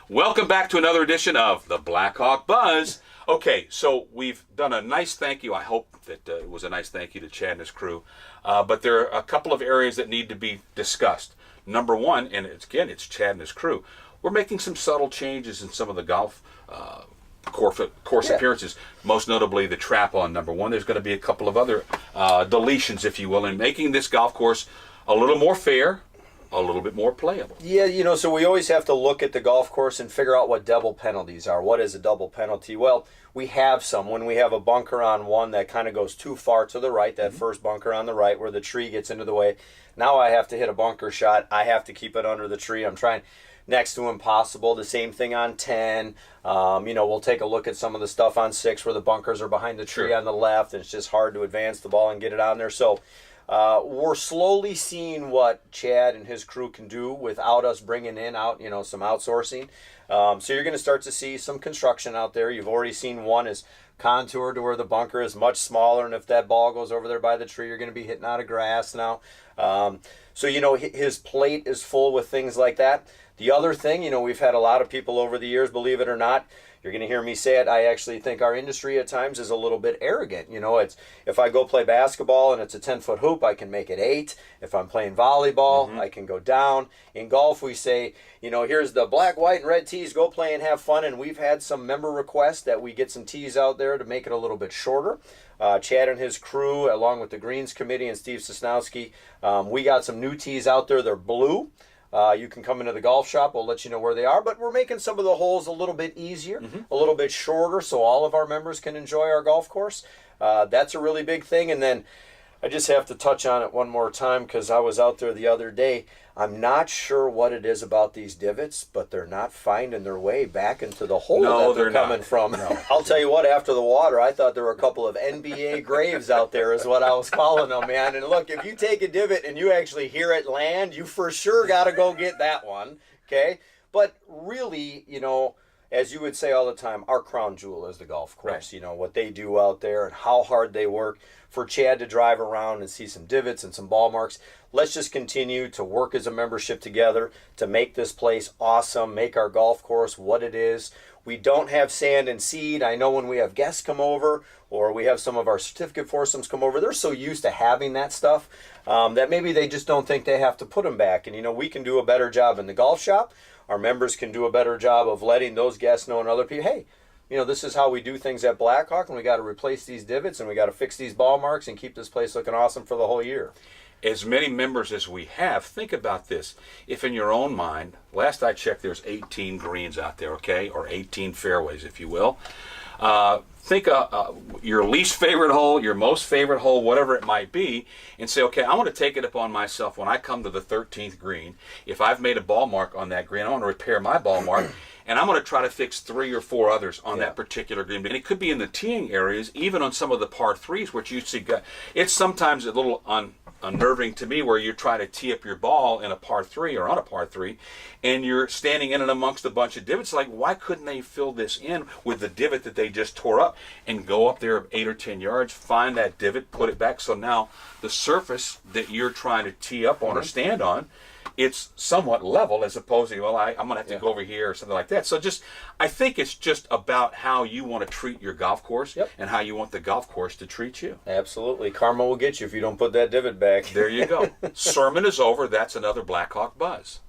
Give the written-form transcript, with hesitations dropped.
Welcome back to another edition of the Blackhawk Buzz. Okay, so we've done a nice thank you. I hope that it was a nice thank you to Chad and his crew. But there are a couple of areas that need to be discussed. Number one, and it's Chad and his crew. We're making some subtle changes in some of the golf course appearances, most notably the trap on number one. There's going to be a couple of other deletions, if you will, in making this golf course a little more fair, a little bit more playable. Yeah, so we always have to look at the golf course and figure out what double penalties are. What is a double penalty? Well, we have some. When we have a bunker on one that kind of goes too far to the right, that first bunker on the right where the tree gets into the way, now I have to hit a bunker shot. I have to keep it under the tree. I'm trying next to impossible. The same thing on 10. We'll take a look at some of the stuff on 6 where the bunkers are behind the tree on the left, and it's just hard to advance the ball and get it on there. So we're slowly seeing what Chad and his crew can do without us bringing in some outsourcing. So you're going to start to see some construction out there. You've already seen one is contoured to where the bunker is much smaller, and if that ball goes over there by the tree, you're going to be hitting out of grass now. His plate is full with things like that. The other thing, we've had a lot of people over the years, believe it or not, you're going to hear me say it, I actually think our industry at times is a little bit arrogant. It's if I go play basketball and it's a 10-foot hoop, I can make it 8. If I'm playing volleyball, I can go down. In golf, we say, here's the black, white, and red tees, go play and have fun. And we've had some member requests that we get some tees out there to make it a little bit shorter. Chad and his crew, along with the Greens Committee and Steve Sosnowski, we got some new tees out there. They're blue. You can come into the golf shop. We'll let you know where they are. But we're making some of the holes a little bit easier, a little bit shorter, so all of our members can enjoy our golf course. That's a really big thing. And then I just have to touch on it one more time because I was out there the other day. I'm not sure what it is about these divots, but they're not finding their way back into the hole that they're coming from. No. I'll tell you what, after the water, I thought there were a couple of NBA graves out there is what I was calling them, man. And look, if you take a divot and you actually hear it land, you for sure got to go get that one, okay? But really, as you would say all the time, our crown jewel is the golf course. Right. What they do out there and how hard they work. For Chad to drive around and see some divots and some ball marks, let's just continue to work as a membership together to make this place awesome, make our golf course what it is. We don't have sand and seed. I know when we have guests come over or we have some of our certificate foursomes come over, they're so used to having that stuff that maybe they just don't think they have to put them back. And, we can do a better job in the golf shop. Our members can do a better job of letting those guests know and other people, hey, this is how we do things at Blackhawk, and we got to replace these divots, and we got to fix these ball marks and keep this place looking awesome for the whole year. As many members as we have, think about this. If in your own mind, last I checked, there's 18 greens out there, okay, or 18 fairways, if you will. Think your least favorite hole, your most favorite hole, whatever it might be, and say, okay, I want to take it upon myself when I come to the 13th green. If I've made a ball mark on that green, I want to repair my ball mark, and I'm going to try to fix 3 or 4 others on that particular green. And it could be in the teeing areas, even on some of the par 3s, which you see. It's sometimes a little unnerving to me where you're trying to tee up your ball in a par 3 or on a par 3, and you're standing in and amongst a bunch of divots. Like, why couldn't they fill this in with the divot that they just tore up and go up there 8 or 10 yards, find that divot, put it back, so now the surface that you're trying to tee up on or stand on, it's somewhat level as opposed to, I'm going to have to go over here or something like that. So I think it's just about how you want to treat your golf course and how you want the golf course to treat you. Absolutely. Karma will get you if you don't put that divot back. There you go. Sermon is over. That's another Blackhawk Buzz.